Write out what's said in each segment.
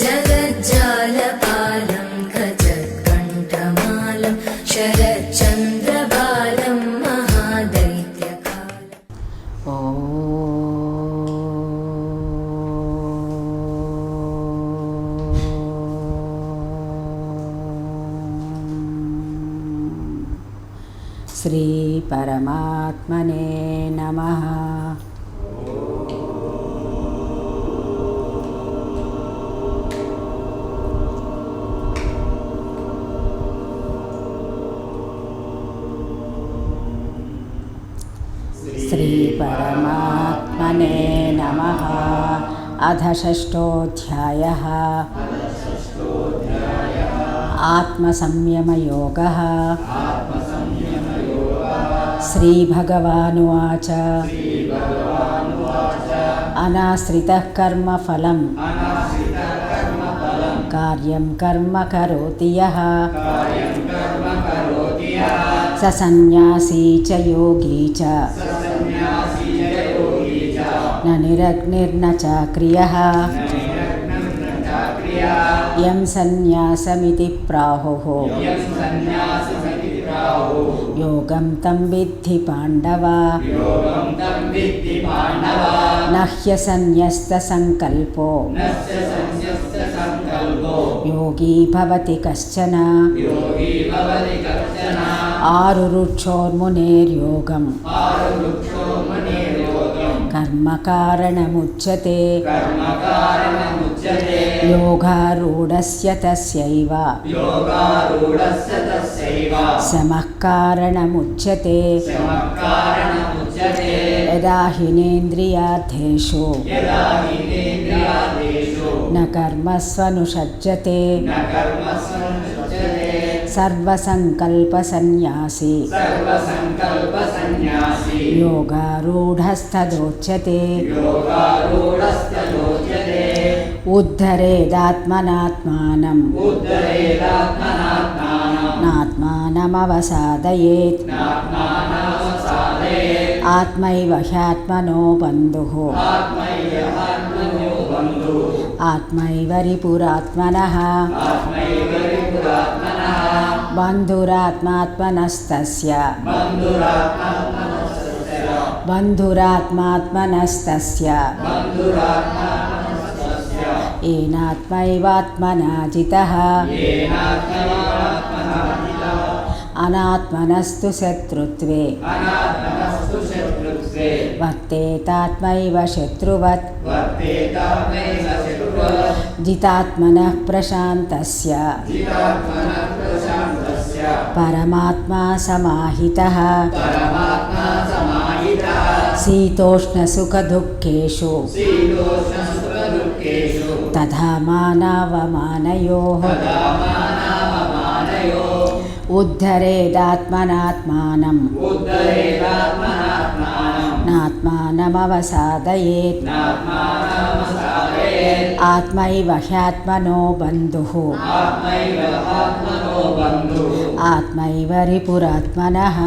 जगज्जालपालं खचत्कण्ठमालं शरच्चन्द्रबालं महादैत्यकालम्। श्री परमात्मने नमः। श्री परमात्मने नमः। अथ षष्ठोऽध्यायः आत्मसंयमयोगः। श्रीभगवानुवाच अनाश्रितः कर्मफलं कार्यं कर्म करोति यः स सन्न्यासी च योगी च न निरग्निर्न चाक्रियः। यं सन्न्यासमिति प्राहुः योगं तं विद्धि पाण्डव। न ह्यसन्न्यस्तसङ्कल्पो योगी भवति कश्चन। आरुरुक्षोर्मुनेर्योगं कर्मकारणमुच्यते। योगारूढस्य तस्यैव समः कारणमुच्यते। यदा हिनेन्द्रियार्थेषु न कर्मस्वनुषज्यते सर्वसङ्कल्पसन्न्यासी योगारूढस्तदोच्यते। उद्धरेदात्मनात्मानं नात्मानमवसादयेत्। आत्मैव ह्यात्मनो बन्धुः आत्मैव रिपुरात्मनः। बन्धुरात्मात्मनस्तस्य येनात्मैवात्मना जितः। अनात्मनस्तु शत्रुत्वे वर्तेतात्मैव शत्रुवत्। जितात्मनः प्रशान्तस्य परमात्मा समाहितः। शीतोष्णसुखदुःखेषु तथा मानावमानयोः। उद्धरेदात्मनात्मानं नात्मानमवसादयेत्। आत्मैव ह्यात्मनो बन्धुः आत्मैव रिपुरात्मनः।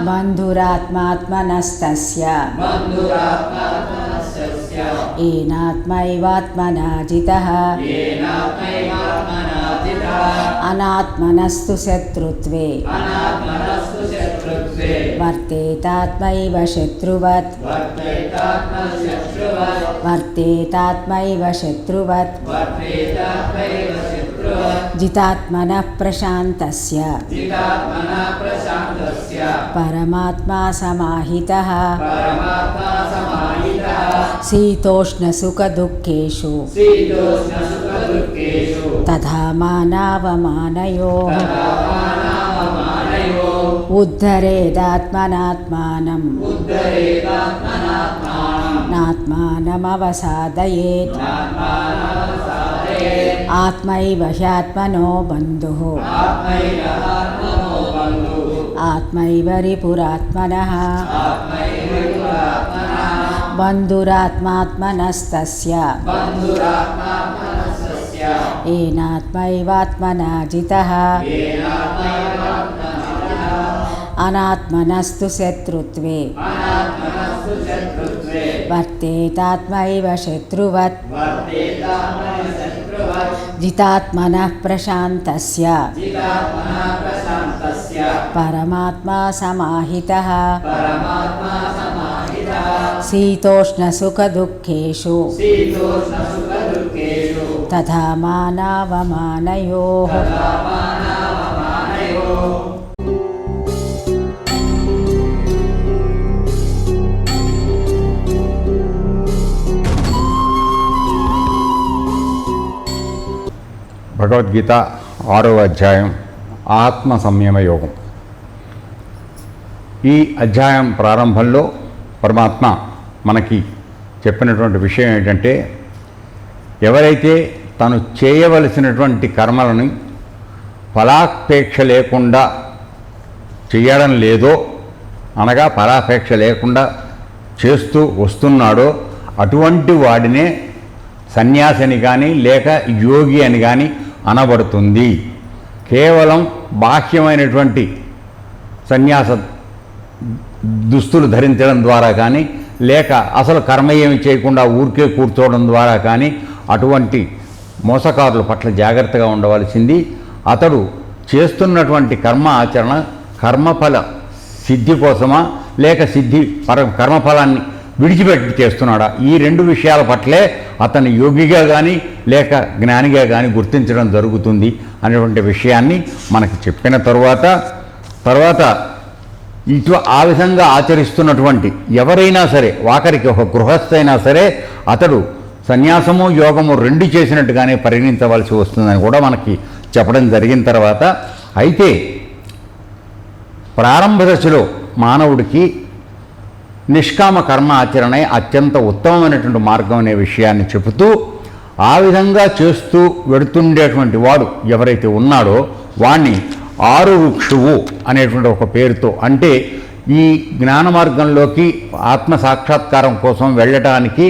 बन्धुरात्मात्मनस्तस्य येनात्मैवात्मना जितः। अनात्मनस्तु शत्रुत्वे वर्तेतात्मैव शत्रुवत्। जितात्मनः प्रशान्तस्य परमात्मा समाहितः। शीतोष्णसुखदुःखेषु तथा मानावमानयोः। उद्धरेदात्मनात्मानं नात्मानमवसादयेत्। आत्मैव ह्यात्मनो बन्धुः आत्मैव रिपुरात्मनः। बन्धुरात्मात्मनस्तस्य येनात्मैवात्मना जितः। अनात्मनस्तु शत्रुत्वे వర్తేతాత్మైవ శత్రువత్ జితాత్మనః ప్రశాంతస్య పరమాత్మా సమాహితః శీతోష్ణసుఖదుఃఖేషు తథా మానావమానయోః. భగవద్గీత 6వ అధ్యాయం ఆత్మ సంయమ యోగం. ఈ అధ్యాయం ప్రారంభంలో పరమాత్మ మనకి చెప్పినటువంటి విషయం ఏంటంటే, ఎవరైతే తను చేయవలసినటువంటి కర్మలను ఫలాపేక్ష లేకుండా చేయడం లేదో, అనగా ఫలాపేక్ష లేకుండా చేస్తూ వస్తున్నాడో అటువంటి వాడినే సన్యాసి అని కానీ లేక యోగి అని కానీ అనబడుతుంది. కేవలం బాహ్యమైనటువంటి సన్యాస దుస్తులు ధరించడం ద్వారా కానీ లేక అసలు కర్మ ఏమి చేయకుండా ఊరికే కూర్చోవడం ద్వారా కానీ అటువంటి మోసకారుల పట్ల జాగ్రత్తగా ఉండవలసింది. అతడు చేస్తున్నటువంటి కర్మ ఆచరణ కర్మఫల సిద్ధి కోసమా లేక కర్మఫలాన్ని విడిచిపెట్టి చేస్తున్నాడా, ఈ రెండు విషయాల పట్లే అతను యోగిగా కానీ లేక జ్ఞానిగా కానీ గుర్తించడం జరుగుతుంది అనేటువంటి విషయాన్ని మనకి చెప్పిన తర్వాత ఆ విధంగా ఆచరిస్తున్నటువంటి ఎవరైనా సరే, వాకరికి ఒక గృహస్థైనా సరే, అతడు సన్యాసము యోగము రెండు చేసినట్టుగానే పరిగణించవలసి వస్తుందని కూడా మనకి చెప్పడం జరిగిన తర్వాత, అయితే ప్రారంభ దశలో మానవుడికి నిష్కామ కర్మ ఆచరణే అత్యంత ఉత్తమమైనటువంటి మార్గం అనే విషయాన్ని చెబుతూ, ఆ విధంగా చేస్తూ వెడుతుండేటువంటి వాడు ఎవరైతే ఉన్నాడో వాణ్ణి ఆరురుక్షువు అనేటువంటి ఒక పేరుతో, అంటే ఈ జ్ఞాన మార్గంలోకి ఆత్మ సాక్షాత్కారం కోసం వెళ్ళటానికి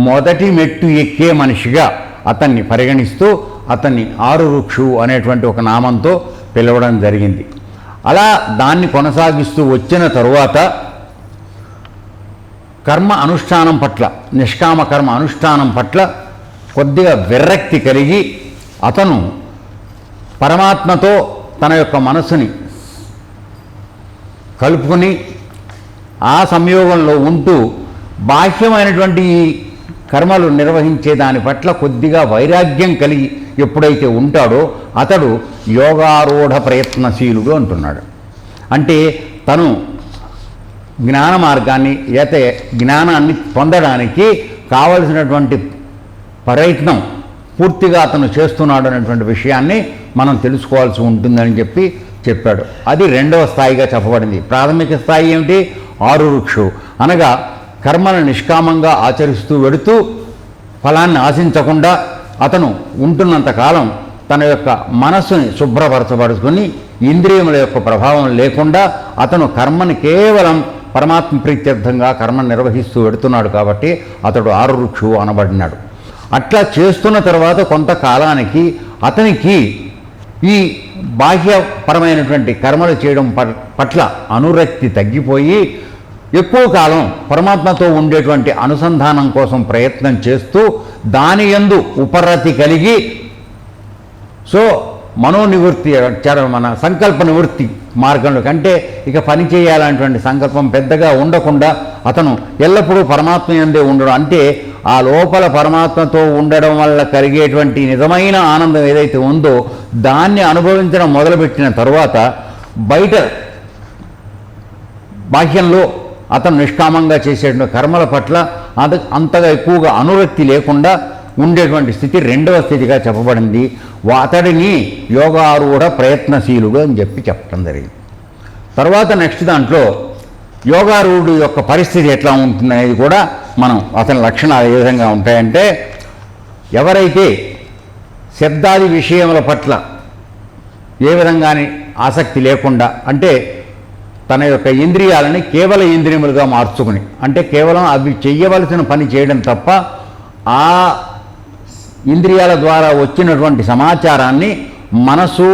మొదటి మెట్టు ఎక్కే మనిషిగా అతన్ని పరిగణిస్తూ అతన్ని ఆరురుక్షువు అనేటువంటి ఒక నామంతో పిలవడం జరిగింది. అలా దాన్ని కొనసాగిస్తూ వచ్చిన తరువాత కర్మ అనుష్ఠానం పట్ల, నిష్కామ కర్మ అనుష్ఠానం పట్ల కొద్దిగా విరక్తి కలిగి అతను పరమాత్మతో తన యొక్క మనసుని కలుపుకొని ఆ సంయోగంలో ఉంటూ బాహ్యమైనటువంటి ఈ కర్మలు నిర్వహించే దాని పట్ల కొద్దిగా వైరాగ్యం కలిగి ఎప్పుడైతే ఉంటాడో అతడు యోగారూఢ ప్రయత్నశీలుడు అంటున్నాడు. అంటే తను జ్ఞాన మార్గాన్ని అయితే జ్ఞానాన్ని పొందడానికి కావలసినటువంటి ప్రయత్నం పూర్తిగా అతను చేస్తున్నాడు అనేటువంటి విషయాన్ని మనం తెలుసుకోవాల్సి ఉంటుందని చెప్పాడు. అది రెండవ స్థాయిగా చెప్పబడింది. ప్రాథమిక స్థాయి ఏమిటి? ఆరురుక్షు, అనగా కర్మను నిష్కామంగా ఆచరిస్తూ వెడుతూ ఫలాన్ని ఆశించకుండా అతను ఉంటున్నంతకాలం తన యొక్క మనస్సుని శుభ్రపరచబడుకొని ఇంద్రియముల యొక్క ప్రభావం లేకుండా అతను కర్మని కేవలం పరమాత్మ ప్రీత్యర్థంగా కర్మ నిర్వహిస్తూ వెడుతున్నాడు కాబట్టి అతడు ఆరురుక్షువు అనబడినాడు. అట్లా చేస్తున్న తర్వాత కొంతకాలానికి అతనికి ఈ బాహ్యపరమైనటువంటి కర్మలు చేయడం పట్ల అనురక్తి తగ్గిపోయి ఎక్కువ కాలం పరమాత్మతో ఉండేటువంటి అనుసంధానం కోసం ప్రయత్నం చేస్తూ దాని యందు ఉపరతి కలిగి, సో మనోనివృత్తి, మన సంకల్ప నివృత్తి మార్గంలో కంటే ఇక పని చేయాలనేటువంటి సంకల్పం పెద్దగా ఉండకుండా అతను ఎల్లప్పుడూ పరమాత్మ యందే ఉండడం, అంటే ఆ లోపల పరమాత్మతో ఉండడం వల్ల కలిగేటువంటి నిజమైన ఆనందం ఏదైతే ఉందో దాన్ని అనుభవించడం మొదలుపెట్టిన తరువాత బయట బాహ్యంలో అతను నిష్కామంగా చేసేటువంటి కర్మల పట్ల అంతగా ఎక్కువగా అనురక్తి లేకుండా ఉండేటువంటి స్థితి రెండవ స్థితిగా చెప్పబడింది. అతడిని యోగారూఢ ప్రయత్నశీలుగా అని చెప్పడం జరిగింది. తర్వాత నెక్స్ట్ దాంట్లో యోగారూఢుడు యొక్క పరిస్థితి ఎట్లా ఉంటుందనేది కూడా మనం అతని లక్షణాలు ఏ విధంగా ఉంటాయంటే, ఎవరైతే శబ్దాది విషయముల పట్ల ఏ విధంగాని ఆసక్తి లేకుండా, అంటే తన యొక్క ఇంద్రియాలని కేవల ఇంద్రియములుగా మార్చుకుని, అంటే కేవలం అవి చెయ్యవలసిన పని చేయడం తప్ప ఆ ఇంద్రియాల ద్వారా వచ్చినటువంటి సమాచారాన్ని మనసు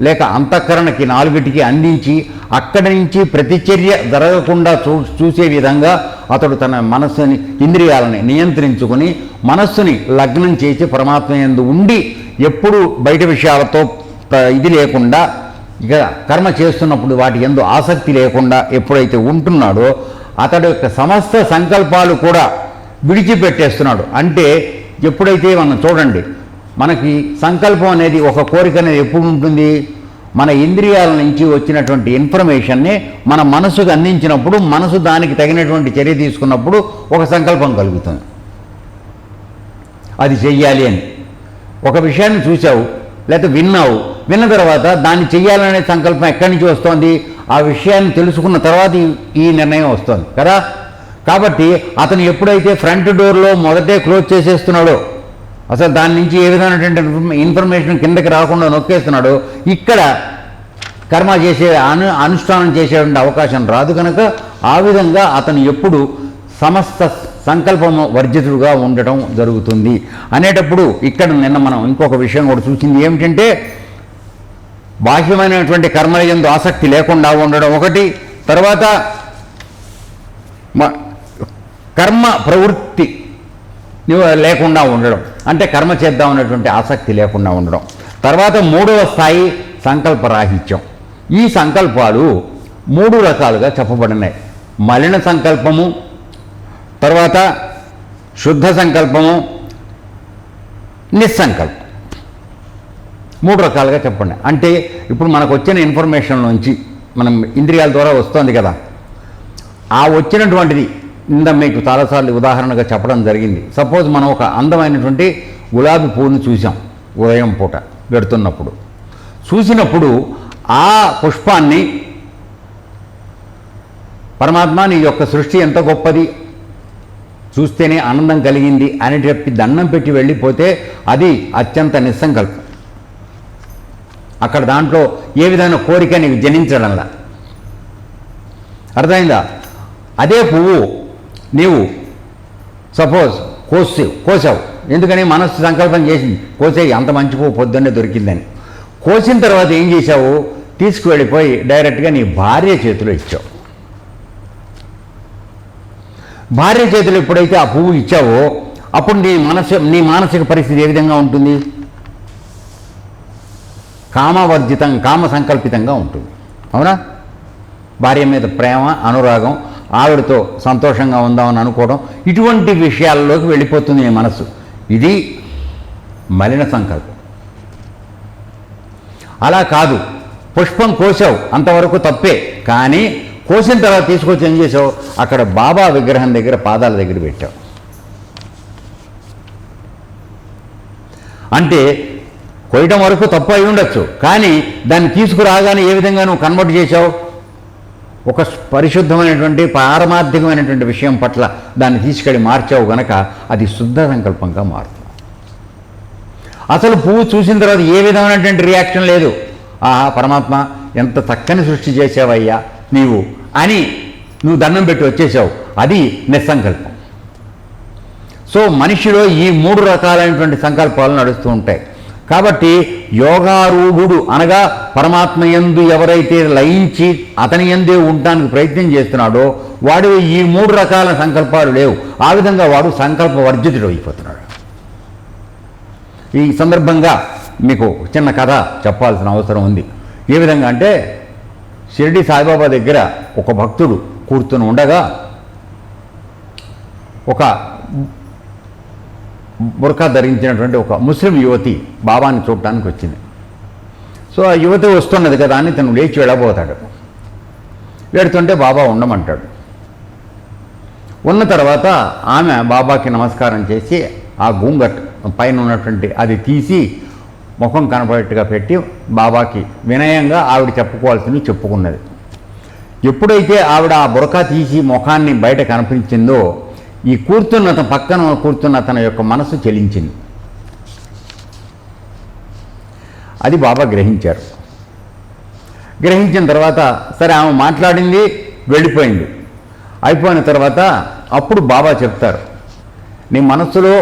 లేక అంతఃకరణకి నాలుగిటికి అందించి అక్కడి నుంచి ప్రతిచర్య జరగకుండా చూసే విధంగా అతడు తన మనస్సుని ఇంద్రియాలని నియంత్రించుకుని మనస్సుని లగ్నం చేసి పరమాత్మ యందు ఉండి ఎప్పుడు బయట విషయాలతో ఇది లేకుండా ఇక కర్మ చేస్తున్నప్పుడు వాటి యందు ఆసక్తి లేకుండా ఎప్పుడైతే ఉంటున్నాడో అతడి యొక్క సమస్త సంకల్పాలు కూడా విడిచిపెట్టేస్తున్నాడు. అంటే ఎప్పుడైతే మనం చూడండి, మనకి సంకల్పం అనేది ఒక కోరిక అనేది ఎప్పుడు ఉంటుంది? మన ఇంద్రియాల నుంచి వచ్చినటువంటి ఇన్ఫర్మేషన్ని మన మనసుకు అందించినప్పుడు, మనసు దానికి తగినటువంటి చర్య తీసుకున్నప్పుడు ఒక సంకల్పం కలుగుతుంది. అది చెయ్యాలి అని ఒక విషయాన్ని చూసావు, లేకపోతే విన్నావు, విన్న తర్వాత దాన్ని చెయ్యాలనే సంకల్పం ఎక్కడి నుంచి వస్తుంది? ఆ విషయాన్ని తెలుసుకున్న తర్వాత ఈ నిర్ణయం వస్తుంది కదా. కాబట్టి అతను ఎప్పుడైతే ఫ్రంట్ డోర్లో మొదటే క్లోజ్ చేసేస్తున్నాడో, అసలు దాని నుంచి ఏ విధమైనటువంటి ఇన్ఫర్మేషన్ కిందకి రాకుండా నొక్కేస్తున్నాడో, ఇక్కడ కర్మ చేసే అనుష్ఠానం చేసేటువంటి అవకాశం రాదు. కనుక ఆ విధంగా అతను ఎప్పుడు సమస్త సంకల్పము వర్జితుడుగా ఉండటం జరుగుతుంది అనేటప్పుడు ఇక్కడ నిన్న మనం ఇంకొక విషయం కూడా చూసింది ఏమిటంటే, బాహ్యమైనటువంటి కర్మల యందు ఆసక్తి లేకుండా ఉండడం ఒకటి, తర్వాత కర్మ ప్రవృత్తి లేకుండా ఉండడం, అంటే కర్మ చేద్దాం అనేటువంటి ఆసక్తి లేకుండా ఉండడం. తర్వాత మూడవ స్థాయి సంకల్పరాహిత్యం. ఈ సంకల్పాలు 3 రకాలుగా చెప్పబడినాయి. మలిన సంకల్పము, తర్వాత శుద్ధ సంకల్పము, నిస్సంకల్పం. 3 రకాలుగా చెప్పండి. అంటే ఇప్పుడు మనకు వచ్చిన ఇన్ఫర్మేషన్ నుంచి మనం ఇంద్రియాల ద్వారా వస్తుంది కదా, ఆ వచ్చినటువంటిది ఇంత మీకు చాలాసార్లు ఉదాహరణగా చెప్పడం జరిగింది. సపోజ్ మనం ఒక అందమైనటువంటి గులాబీ పువ్వును చూసాం ఉదయం పూట వెడుతున్నప్పుడు. చూసినప్పుడు ఆ పుష్పాన్ని పరమాత్మ నీ యొక్క సృష్టి ఎంత గొప్పది, చూస్తేనే ఆనందం కలిగింది అని చెప్పి దండం పెట్టి వెళ్ళిపోతే అది అత్యంత నిస్సంకల్పం. అక్కడ దాంట్లో ఏ విధమైన కోరిక నీకు జనించడంలా. అర్థమైందా? అదే పువ్వు నీవు సపోజ్ కోసావు, ఎందుకని మనస్సు సంకల్పం చేసింది కోసేయి, అంత మంచి పువ్వు పొద్దున్నే దొరికిందని. కోసిన తర్వాత ఏం చేశావు? తీసుకువెళ్ళిపోయి డైరెక్ట్గా నీ భార్య చేతిలో ఇచ్చావు. భార్య చేతులు ఎప్పుడైతే ఆ పువ్వు ఇచ్చావో అప్పుడు నీ మానసిక పరిస్థితి ఏ విధంగా ఉంటుంది? కామవర్జితం, కామ సంకల్పితంగా ఉంటుంది. అవునా? భార్య మీద ప్రేమ, అనురాగం, ఆవిడతో సంతోషంగా ఉందామని అనుకోవడం, ఇటువంటి విషయాల్లోకి వెళ్ళిపోతుంది నీ మనసు. ఇది మలిన సంకల్పం. అలా కాదు, పుష్పం కోసావు అంతవరకు తప్పే, కానీ కోసిన తర్వాత తీసుకొచ్చి ఏం చేసావు? అక్కడ బాబా విగ్రహం దగ్గర పాదాల దగ్గర పెట్టావు. అంటే కోయటం వరకు తప్పు అయి ఉండొచ్చు, కానీ దాన్ని తీసుకురాగానే ఏ విధంగా నువ్వు కన్వర్ట్ చేశావు? ఒక పరిశుద్ధమైనటువంటి పారమార్థికమైనటువంటి విషయం పట్ల దాన్ని తీసుకెళ్ళి మార్చావు గనక అది శుద్ధ సంకల్పంగా మారుతుంది. అసలు పువ్వు చూసిన తర్వాత ఏ విధమైనటువంటి రియాక్షన్ లేదు. పరమాత్మ ఎంత చక్కని సృష్టి చేసావయ్యా నీవు అని నువ్వు దండం పెట్టి వచ్చేసావు. అది నిస్సంకల్పం. సో మనిషిలో ఈ 3 రకాలైనటువంటి సంకల్పాలు నడుస్తూ ఉంటాయి. కాబట్టి యోగారూఢుడు అనగా పరమాత్మ యందు ఎవరైతే లయించి అతని యందే ఉండడానికి ప్రయత్నం చేస్తున్నాడో వాడు ఈ 3 రకాల సంకల్పాలు లేవు. ఆ విధంగా వాడు సంకల్ప వర్జితుడు అయిపోతున్నాడు. ఈ సందర్భంగా మీకు చిన్న కథ చెప్పాల్సిన అవసరం ఉంది. ఏ విధంగా అంటే, షిరిడి సాయిబాబా దగ్గర ఒక భక్తుడు కూర్చుని ఉండగా ఒక బుర్కా ధరించినటువంటి ఒక ముస్లిం యువతి బాబాని చూడటానికి వచ్చింది. సో ఆ యువతి వస్తున్నది కదా అని తను లేచి వెళ్ళబోతాడు. వెడుతుంటే బాబా ఉండమంటాడు. ఉన్న తర్వాత ఆమె బాబాకి నమస్కారం చేసి ఆ గూంగట్ పైన ఉన్నటువంటి అది తీసి ముఖం కనపడేట్టుగా పెట్టి బాబాకి వినయంగా ఆవిడ చెప్పుకోవాల్సింది చెప్పుకున్నది. ఎప్పుడైతే ఆవిడ ఆ బురకా తీసి ముఖాన్ని బయట కనిపించిందో ఈ పక్కన కూర్చున్న తన యొక్క మనసు చెలించింది. అది బాబా గ్రహించారు. గ్రహించిన తర్వాత సరే ఆమె మాట్లాడింది, వెళ్ళిపోయింది. అయిపోయిన తర్వాత అప్పుడు బాబా చెప్తారు, నీ మనస్సులో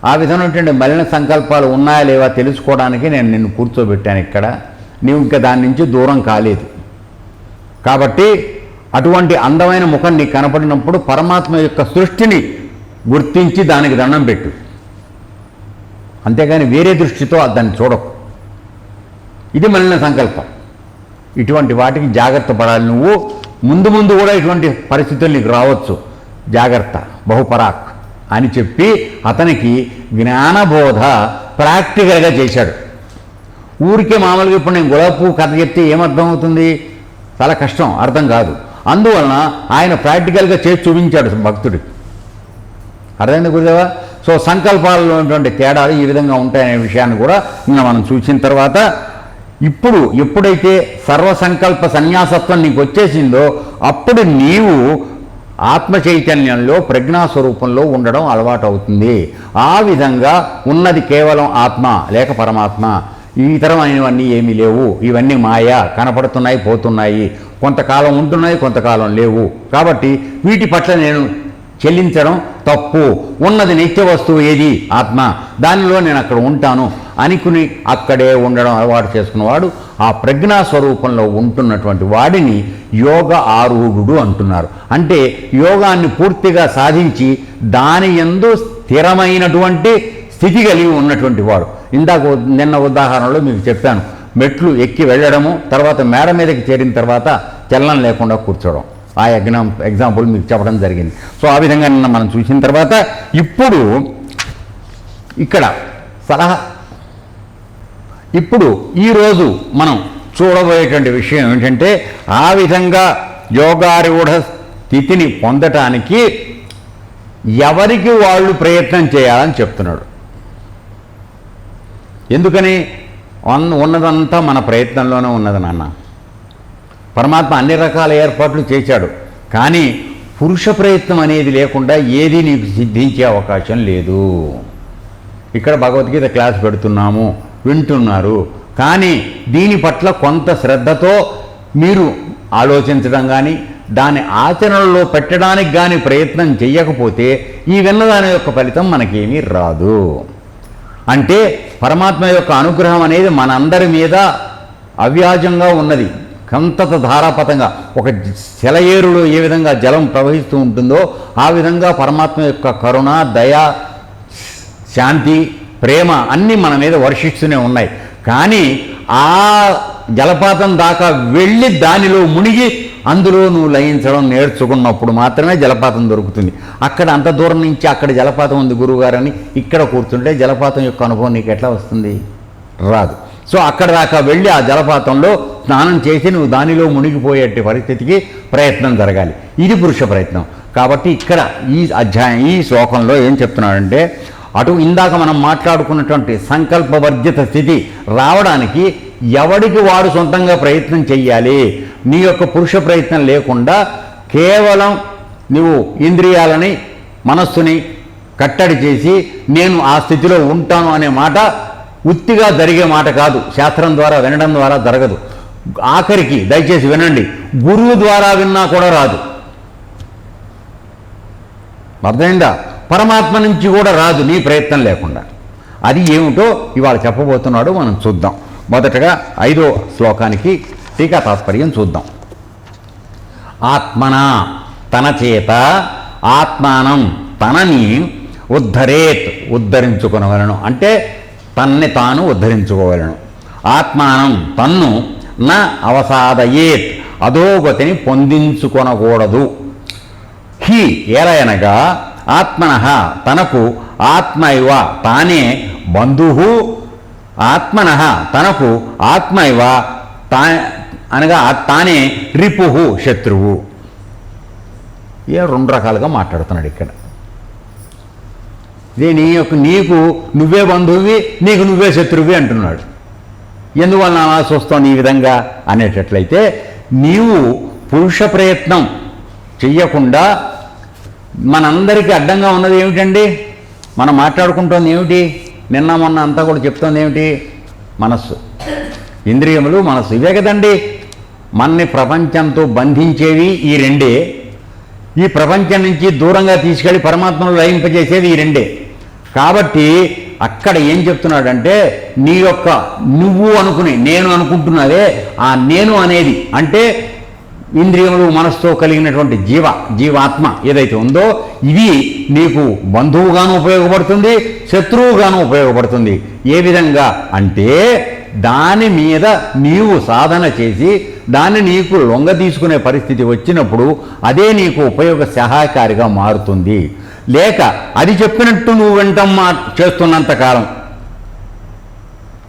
ఆ విధమైనటువంటి మలిన సంకల్పాలు ఉన్నాయా లేవా తెలుసుకోవడానికి నేను నిన్ను కూర్చోబెట్టాను ఇక్కడ. నీవు ఇంకా దాని నుంచి దూరం కాలేదు. కాబట్టి అటువంటి అందమైన ముఖం నీకు కనపడినప్పుడు పరమాత్మ యొక్క సృష్టిని గుర్తించి దానికి దండం పెట్టు, అంతేగాని వేరే దృష్టితో దాన్ని చూడకు. ఇది మలిన సంకల్పం. ఇటువంటి వాటికి జాగ్రత్త పడాలి. నువ్వు ముందు ముందు కూడా ఇటువంటి పరిస్థితులు నీకు రావచ్చు, జాగ్రత్త, బహుపరాక్ అని చెప్పి అతనికి జ్ఞానబోధ ప్రాక్టికల్గా చేశాడు. ఊరికే మామూలుగా ఇప్పుడు నేను గులాబీ పువ్వు కథ చెప్తే ఏమర్థం అవుతుంది? చాలా కష్టం, అర్థం కాదు. అందువలన ఆయన ప్రాక్టికల్గా చేసి చూపించాడు భక్తుడికి. అర్థమైంది గురుదేవా? సో సంకల్పాలలో ఉన్నటువంటి తేడాలు ఈ విధంగా ఉంటాయనే విషయాన్ని కూడా నిన్న మనం చూసిన తర్వాత, ఇప్పుడు ఎప్పుడైతే సర్వసంకల్ప సన్యాసత్వం నీకు వచ్చేసిందో అప్పుడు నీవు ఆత్మ చైతన్యంలో ప్రజ్ఞాస్వరూపంలో ఉండడం అలవాటు అవుతుంది. ఆ విధంగా ఉన్నది కేవలం ఆత్మ లేక పరమాత్మ, ఈ ఇతరమైనవన్నీ ఏమీ లేవు, ఇవన్నీ మాయా, కనపడుతున్నాయి, పోతున్నాయి, కొంతకాలం ఉంటున్నాయి, కొంతకాలం లేవు. కాబట్టి వీటి పట్ల నేను చెల్లించడం తప్పు. ఉన్నది నిత్య వస్తువు ఏది? ఆత్మ. దానిలో నేను అక్కడ ఉంటాను అనుకుని అక్కడే ఉండడం అలవాటు చేసుకున్నవాడు ఆ ప్రజ్ఞా స్వరూపంలో ఉంటున్నటువంటి వాడిని యోగ ఆరూఢుడు అంటున్నారు. అంటే యోగాన్ని పూర్తిగా సాధించి దాని యందు స్థిరమైనటువంటి స్థితి కలిగి ఉన్నటువంటి వాడు. ఇందాక నిన్న ఉదాహరణలో మీకు చెప్పాను, మెట్లు ఎక్కి వెళ్ళడము, తర్వాత మేడ మీదకి చేరిన తర్వాత చలనం లేకుండా కూర్చోవడం. ఆ ఎగ్జాంపుల్ మీకు చెప్పడం జరిగింది. సో ఆ విధంగా నిన్న మనం చూసిన తర్వాత ఇప్పుడు ఇక్కడ సలహా, ఇప్పుడు ఈరోజు మనం చూడబోయేటువంటి విషయం ఏంటంటే ఆ విధంగా యోగారూఢ స్థితిని పొందటానికి ఎవరికి వాళ్ళు ప్రయత్నం చేయాలని చెప్తున్నాడు. ఎందుకని? ఉన్నదంతా మన ప్రయత్నంలోనే ఉన్నది నాన్న. పరమాత్మ అన్ని రకాల ఏర్పాట్లు చేశాడు, కానీ పురుష ప్రయత్నం అనేది లేకుండా ఏది నీకు సిద్ధించే అవకాశం లేదు. ఇక్కడ భగవద్గీత క్లాస్ పెడుతున్నాము, వింటున్నారు, కానీ దీని పట్ల కొంత శ్రద్ధతో మీరు ఆలోచించడం కానీ దాన్ని ఆచరణలో పెట్టడానికి కానీ ప్రయత్నం చెయ్యకపోతే ఈ విన్నదాని యొక్క ఫలితం మనకేమీ రాదు. అంటే పరమాత్మ యొక్క అనుగ్రహం అనేది మనందరి మీద అవ్యాజంగా ఉన్నది. కంతత ధారాపతంగా ఒక సెలయేరులో ఏ విధంగా జలం ప్రవహిస్తూ ఉంటుందో ఆ విధంగా పరమాత్మ యొక్క కరుణ, దయ, శాంతి, ప్రేమ అన్నీ మన మీద వర్షిస్తూనే ఉన్నాయి. కానీ ఆ జలపాతం దాకా వెళ్ళి దానిలో మునిగి అందులో నువ్వు లయించడం నేర్చుకున్నప్పుడు మాత్రమే జలపాతం దొరుకుతుంది. అక్కడ అంత దూరం నుంచి అక్కడ జలపాతం ఉంది గురువుగారని ఇక్కడ కూర్చుంటే జలపాతం యొక్క అనుభవం నీకు ఎట్లా వస్తుంది? రాదు. సో అక్కడ దాకా వెళ్ళి ఆ జలపాతంలో స్నానం చేసి నువ్వు దానిలో మునిగిపోయే పరిస్థితికి ప్రయత్నం జరగాలి. ఇది పురుష ప్రయత్నం. కాబట్టి ఇక్కడ ఈ అధ్యాయం, ఈ శ్లోకంలో ఏం చెప్తున్నాడంటే, అటు ఇందాక మనం మాట్లాడుకున్నటువంటి సంకల్పవర్జిత స్థితి రావడానికి ఎవడికి వాడు సొంతంగా ప్రయత్నం చెయ్యాలి. నీ యొక్క పురుష ప్రయత్నం లేకుండా కేవలం నువ్వు ఇంద్రియాలని, మనస్సుని కట్టడి చేసి నేను ఆ స్థితిలో ఉంటాను అనే మాట ఉత్తిగా జరిగే మాట కాదు. శాస్త్రం ద్వారా వినడం ద్వారా జరగదు. ఆఖరికి దయచేసి వినండి, గురువు ద్వారా విన్నా కూడా రాదు. అర్థమైందా? పరమాత్మ నుంచి కూడా రాదు నీ ప్రయత్నం లేకుండా. అది ఏమిటో ఇవాళ చెప్పబోతున్నాడు, మనం చూద్దాం. మొదటగా 5వ శ్లోకానికి టీకా తాత్పర్యం చూద్దాం. ఆత్మన, తన చేత, ఆత్మానం, తనని ఉద్ధరేత్, ఉద్ధరించుకొనవలను, అంటే తన్ని తాను ఉద్ధరించుకోవలను. ఆత్మానం, తన్ను, న అవసాదయేత్, అధోగతిని పొందించుకొనకూడదు. హి ఏలయనగా ఆత్మన, తనకు, ఆత్మైవ, తానే, బంధువు, ఆత్మన, తనకు, ఆత్మైవ, అనగా తానే, రిపుహు, శత్రువు. ఏ 2 రకాలుగా మాట్లాడుతున్నాడు ఇక్కడ. ఇదే నీకు నువ్వే బంధువువి, నీకు నువ్వే శత్రువి అంటున్నాడు. ఎందువలన అలా చూస్తావు ఈ విధంగా అనేటట్లయితే, నీవు పురుష ప్రయత్నం చెయ్యకుండా మనందరికీ అడ్డంగా ఉన్నది ఏమిటండి? మనం మాట్లాడుకుంటోంది ఏమిటి? నిన్న మొన్న అంతా కూడా చెప్తోంది ఏమిటి? మనస్సు, ఇంద్రియములు, మనస్సు. ఇవే కదండి మనని ప్రపంచంతో బంధించేవి ఈ రెండే. ఈ ప్రపంచం నుంచి దూరంగా తీసుకెళ్ళి పరమాత్మను లయింపజేసేది ఈ రెండే. కాబట్టి అక్కడ ఏం చెప్తున్నాడంటే, నీ యొక్క నువ్వు అనుకుని నేను అనుకుంటున్నావే, ఆ నేను అనేది అంటే ఇంద్రియములు మనస్సుతో కలిగినటువంటి జీవాత్మ ఏదైతే ఉందో ఇది నీకు బంధువుగాను ఉపయోగపడుతుంది, శత్రువుగాను ఉపయోగపడుతుంది. ఏ విధంగా అంటే దాని మీద నీవు సాధన చేసి దాన్ని నీకు లొంగ తీసుకునే పరిస్థితి వచ్చినప్పుడు అదే నీకు ఉపయోగ సహాయకారిగా మారుతుంది. లేక అది చెప్పినట్టు నువ్వు వింటం చేస్తున్నంతకాలం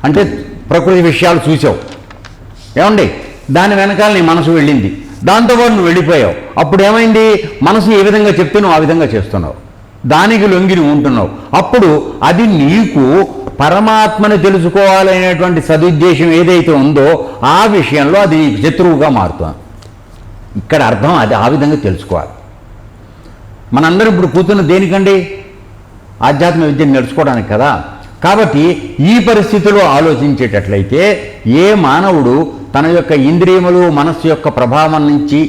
అంటే ప్రకృతి విషయాలు చూసావు ఏమండి, దాని వెనకాల నీ మనసు వెళ్ళింది, దాంతోపాటు నువ్వు వెళ్ళిపోయావు. అప్పుడు ఏమైంది, మనసు ఏ విధంగా చెప్తే నువ్వు ఆ విధంగా చేస్తున్నావు, దానికి లొంగి నువ్వు ఉంటున్నావు. అప్పుడు అది నీకు పరమాత్మను తెలుసుకోవాలనేటువంటి సదుద్దేశం ఏదైతే ఉందో ఆ విషయంలో అది శత్రువుగా మారుతుంది. ఇక్కడ అర్థం అది ఆ విధంగా తెలుసుకోవాలి. మనందరం ఇప్పుడు కూర్చున్న దేనికండి, ఆధ్యాత్మిక విద్యను నేర్చుకోవడానికి కదా. కాబట్టి ఈ పరిస్థితిలో ఆలోచించేటట్లయితే ఏ మానవుడు తన యొక్క ఇంద్రియములు మనస్సు యొక్క ప్రభావం నుంచి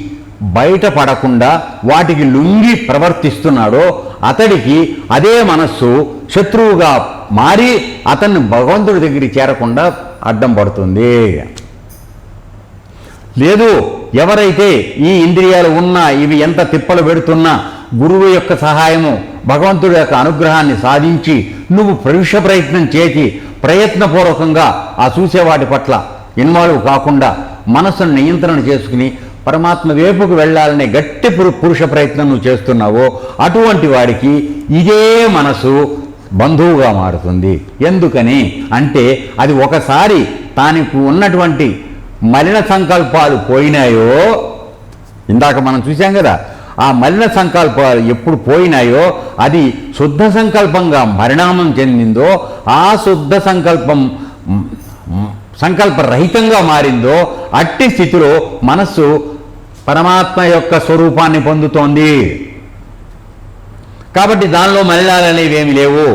బయటపడకుండా వాటికి లొంగి ప్రవర్తిస్తున్నాడో అతడికి అదే మనస్సు శత్రువుగా మారి అతన్ని భగవంతుడి దగ్గరికి చేరకుండా అడ్డం పడుతుంది. లేదు, ఎవరైతే ఈ ఇంద్రియాలు ఉన్నా ఇవి ఎంత తిప్పలు పెడుతున్నా గురువు యొక్క సహాయము భగవంతుడి యొక్క అనుగ్రహాన్ని సాధించి నువ్వు ప్రయత్నం చేసి ప్రయత్నపూర్వకంగా ఆ చూసేవాటి పట్ల ఇన్వాల్వ్ కాకుండా మనస్సును నియంత్రణ చేసుకుని పరమాత్మ వైపుకు వెళ్ళాలనే గట్టి పురుష ప్రయత్నం నువ్వు చేస్తున్నావో అటువంటి వాడికి ఇదే మనసు బంధువుగా మారుతుంది. ఎందుకని అంటే అది ఒకసారి తానికి ఉన్నటువంటి మలిన సంకల్పాలు పోయినాయో, ఇందాక మనం చూసాం కదా, ఆ మలిన సంకల్పాలు ఎప్పుడు పోయినాయో అది శుద్ధ సంకల్పంగా పరిణామం చెందిందో, ఆ శుద్ధ సంకల్పరహితంగా మారిందో అట్టి స్థితిలో మనస్సు పరమాత్మ యొక్క స్వరూపాన్ని పొందుతోంది. కాబట్టి దానిలో మలినాలనేవి ఏమి లేవు.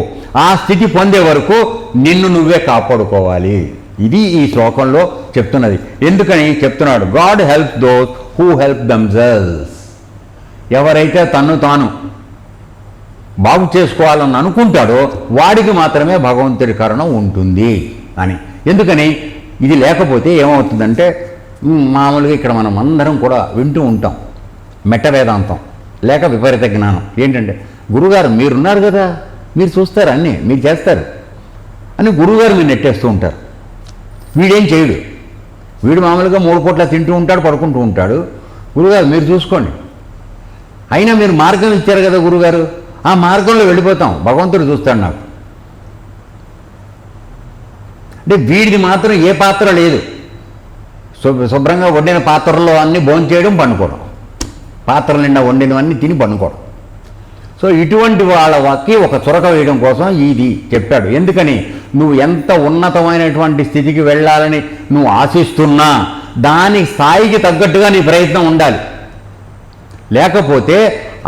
ఆ స్థితి పొందే వరకు నిన్ను నువ్వే కాపాడుకోవాలి. ఇది ఈ శ్లోకంలో చెప్తున్నది. ఎందుకని చెప్తున్నాడు, God help those who help themselves. ఎవరైతే తన్ను తాను బాగు చేసుకోవాలని అనుకుంటాడో వాడికి మాత్రమే భగవంతుడి కరుణ ఉంటుంది అని. ఎందుకని ఇది లేకపోతే ఏమవుతుందంటే మామూలుగా ఇక్కడ మనం అందరం కూడా వింటూ ఉంటాం మెట్ట వేదాంతం లేక విపరీత జ్ఞానం. ఏంటంటే గురుగారు మీరున్నారు కదా, మీరు చూస్తారు, అన్నీ మీరు చేస్తారు అని గురువుగారు మీరు నెట్టేస్తూ ఉంటారు. వీడేం చేయడు, వీడు మామూలుగా 3 పూట్ల తింటూ ఉంటాడు, పడుకుంటూ ఉంటాడు. గురుగారు మీరు చూసుకోండి, అయినా మీరు మార్గం ఇచ్చారు కదా గురుగారు, ఆ మార్గంలో వెళ్ళిపోతాం, భగవంతుడు చూస్తాడు నాకు. అంటే వీడిది మాత్రం ఏ పాత్ర లేదు, శుభ్రంగా వండిన పాత్రలో అన్నీ భోంచేయడం, పండుకోవడం, పాత్రల నిండా వండినవన్నీ తిని పండుకోవడం. సో ఇటువంటి వాళ్ళకి ఒక చురక వేయడం కోసం ఇది చెప్పాడు. ఎందుకని నువ్వు ఎంత ఉన్నతమైనటువంటి స్థితికి వెళ్ళాలని నువ్వు ఆశిస్తున్నా దాని స్థాయికి తగ్గట్టుగా నీ ప్రయత్నం ఉండాలి. లేకపోతే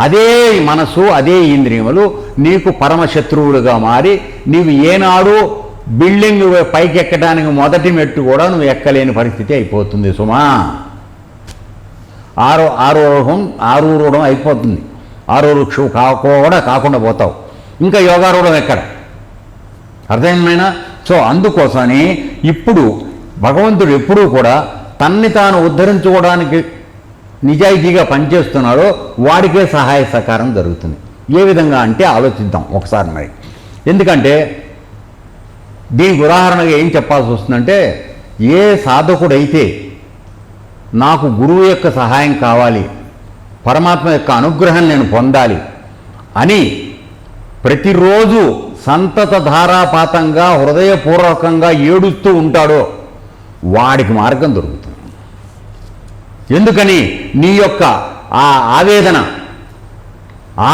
అదే మనసు అదే ఇంద్రియములు నీకు పరమశత్రువులుగా మారి నీవు ఏనాడు బిల్డింగ్ పైకి ఎక్కడానికి మొదటి మెట్టు కూడా నువ్వు ఎక్కలేని పరిస్థితి అయిపోతుంది సుమా. ఆరూఢం అయిపోతుంది, ఆరూరుక్షు కాకుండా పోతావు, ఇంకా యోగారూఢం ఎక్కడ, అర్థమైనా? సో అందుకోసమని ఇప్పుడు భగవంతుడు ఎప్పుడూ కూడా తన్ని తాను ఉద్ధరించుకోవడానికి నిజాయితీగా పనిచేస్తున్నాడో వాడికే సహాయ సహకారం జరుగుతుంది. ఏ విధంగా అంటే ఆలోచిద్దాం ఒకసారి మరి. ఎందుకంటే దీనికి ఉదాహరణగా ఏం చెప్పాల్సి వస్తుందంటే, ఏ సాధకుడైతే నాకు గురువు యొక్క సహాయం కావాలి, పరమాత్మ యొక్క అనుగ్రహం నేను పొందాలి అని ప్రతిరోజు సంతత ధారాపాతంగా హృదయపూర్వకంగా ఏడుస్తూ ఉంటాడో వాడికి మార్గం దొరుకుతుంది. ఎందుకని నీ యొక్క ఆ ఆవేదన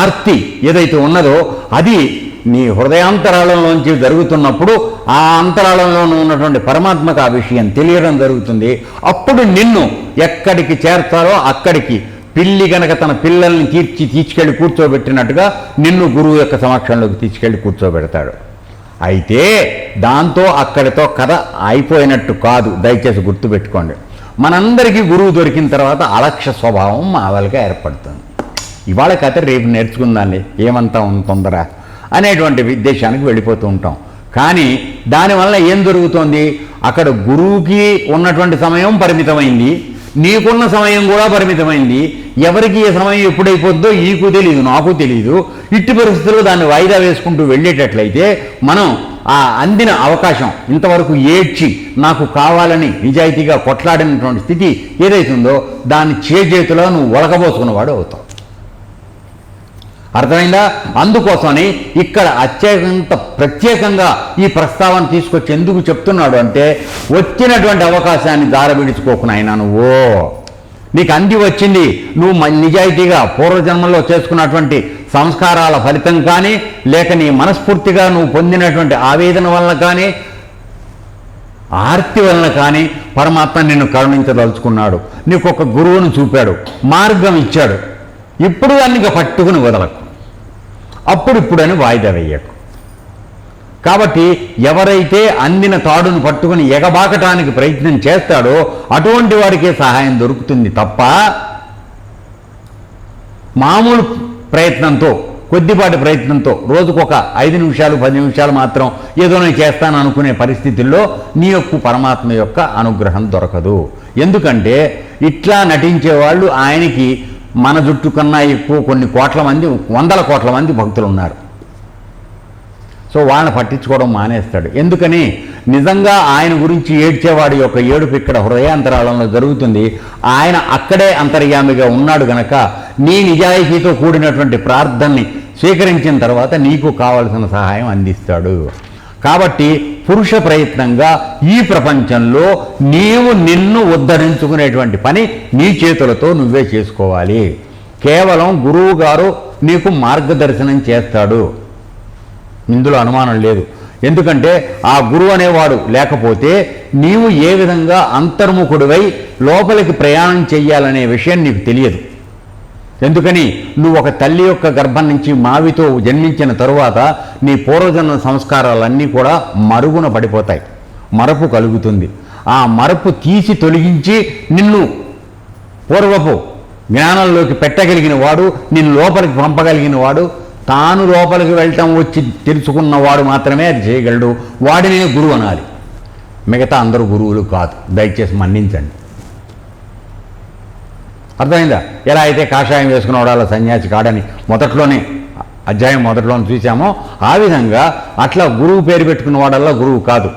ఆర్తి ఏదైతే ఉన్నదో అది నీ హృదయాంతరాళంలోంచి జరుగుతున్నప్పుడు ఆ అంతరాళంలో ఉన్నటువంటి పరమాత్మకు ఆ విషయం తెలియడం జరుగుతుంది. అప్పుడు నిన్ను ఎక్కడికి చేర్చాలో అక్కడికి పిల్లి గనక తన పిల్లల్ని తీసుకెళ్ళి కూర్చోబెట్టినట్టుగా నిన్ను గురువు యొక్క సమక్షంలోకి తీసుకెళ్ళి కూర్చోబెడతాడు. అయితే దాంతో అక్కడితో కథ అయిపోయినట్టు కాదు, దయచేసి గుర్తుపెట్టుకోండి. మనందరికీ గురువు దొరికిన తర్వాత అలక్ష్య స్వభావం మామూలుగా ఏర్పడుతుంది. ఇవాళ కథ రేపు నేర్చుకుందాన్ని, ఏమంతా తొందర అనేటువంటి ఉద్దేశానికి వెళ్ళిపోతూ ఉంటాం. కానీ దానివల్ల ఏం జరుగుతోంది, అక్కడ గురువుకి ఉన్నటువంటి సమయం పరిమితమైంది, నీకున్న సమయం కూడా పరిమితమైంది. ఎవరికి ఏ సమయం ఎప్పుడైపోద్దో నీకు తెలియదు, నాకు తెలియదు. ఇట్టి పరిస్థితుల్లో దాన్ని వాయిదా వేసుకుంటూ వెళ్ళేటట్లయితే మనం ఆ అందిన అవకాశం ఇంతవరకు ఏడ్చి నాకు కావాలని నిజాయితీగా కొట్లాడినటువంటి స్థితి ఏదైతుందో దాన్ని చేతిలో నువ్వు ఒలకబోసుకున్నవాడు అవుతావు. అర్థమైందా? అందుకోసమని ఇక్కడ ప్రత్యేకంగా ఈ ప్రస్తావన తీసుకొచ్చి ఎందుకు చెప్తున్నాడు అంటే, వచ్చినటువంటి అవకాశాన్ని దారబిడించుకోకు నాయనా. నువ్వు నీకు అంది వచ్చింది, నువ్వు నిజాయితీగా పూర్వజన్మలో చేసుకున్నటువంటి సంస్కారాల ఫలితం కానీ, లేక నీ మనస్ఫూర్తిగా నువ్వు పొందినటువంటి ఆవేదన వలన కానీ, ఆర్తి వలన కానీ పరమాత్మ నిన్ను కరుణించదలుచుకున్నాడు. నీకు ఒక గురువును చూపాడు, మార్గం ఇచ్చాడు. ఇప్పుడు దాన్ని ఇక పట్టుకుని వదలకు, ఇప్పుడని వాయిదా వేయకు. కాబట్టి ఎవరైతే అందిన తాడును పట్టుకుని ఎగబాకటానికి ప్రయత్నం చేస్తాడో అటువంటి వాడికే సహాయం దొరుకుతుంది తప్ప మామూలు ప్రయత్నంతో, కొద్దిపాటి ప్రయత్నంతో రోజుకొక 5 నిమిషాలు 10 నిమిషాలు మాత్రం ఏదో నేను చేస్తాను అనుకునే పరిస్థితుల్లో నీ యొక్క పరమాత్మ యొక్క అనుగ్రహం దొరకదు. ఎందుకంటే ఇట్లా నటించే వాళ్ళు ఆయనకి మన జుట్టు కన్నా ఎక్కువ కొన్ని కోట్ల మంది, 100 కోట్ల మంది భక్తులు ఉన్నారు. సో వాళ్ళని పట్టించుకోవడం మానేస్తాడు. ఎందుకని? నిజంగా ఆయన గురించి ఏడ్చేవాడి యొక్క ఏడుపు ఇక్కడ హృదయాంతరాళంలో జరుగుతుంది. ఆయన అక్కడే అంతర్యామిగా ఉన్నాడు గనక నీ నిజాయితీతో కూడినటువంటి ప్రార్థనని స్వీకరించిన తర్వాత నీకు కావలసిన సహాయం అందిస్తాడు. కాబట్టి పురుష ప్రయత్నంగా ఈ ప్రపంచంలో నీవు నిన్ను ఉద్ధరించుకునేటువంటి పని నీ చేతులతో నువ్వే చేసుకోవాలి. కేవలం గురువు గారు నీకు మార్గదర్శనం చేస్తాడు, ఇందులో అనుమానం లేదు. ఎందుకంటే ఆ గురువు అనేవాడు లేకపోతే నీవు ఏ విధంగా అంతర్ముఖుడివై లోపలికి ప్రయాణం చెయ్యాలనే విషయం నీకు తెలియదు. ఎందుకని? నువ్వు ఒక తల్లి యొక్క గర్భం నుంచి మావితో జన్మించిన తరువాత నీ పూర్వజన్మ సంస్కారాలన్నీ కూడా మరుగున పడిపోతాయి, మరపు కలుగుతుంది. ఆ మరపు తీసి తొలగించి నిన్ను పూర్వపు జ్ఞానంలోకి పెట్టగలిగిన వాడు, నిన్ను లోపలికి పంపగలిగిన వాడు, తాను లోపలికి వెళ్ళటం వచ్చి తెలుసుకున్నవాడు మాత్రమే అది చేయగలడు. వాడినే గురువు అనాలి, మిగతా అందరూ గురువులు కాదు. దయచేసి మన్నించండి. అర్థమైందా? ఎలా అయితే కాషాయం వేసుకున్నవాడు అలా సన్యాసి కాడని అధ్యాయం మొదట్లోనే చూసామో, ఆ విధంగా అట్లా గురువు పేరు పెట్టుకున్నవాడల్లా గురువు కాదు.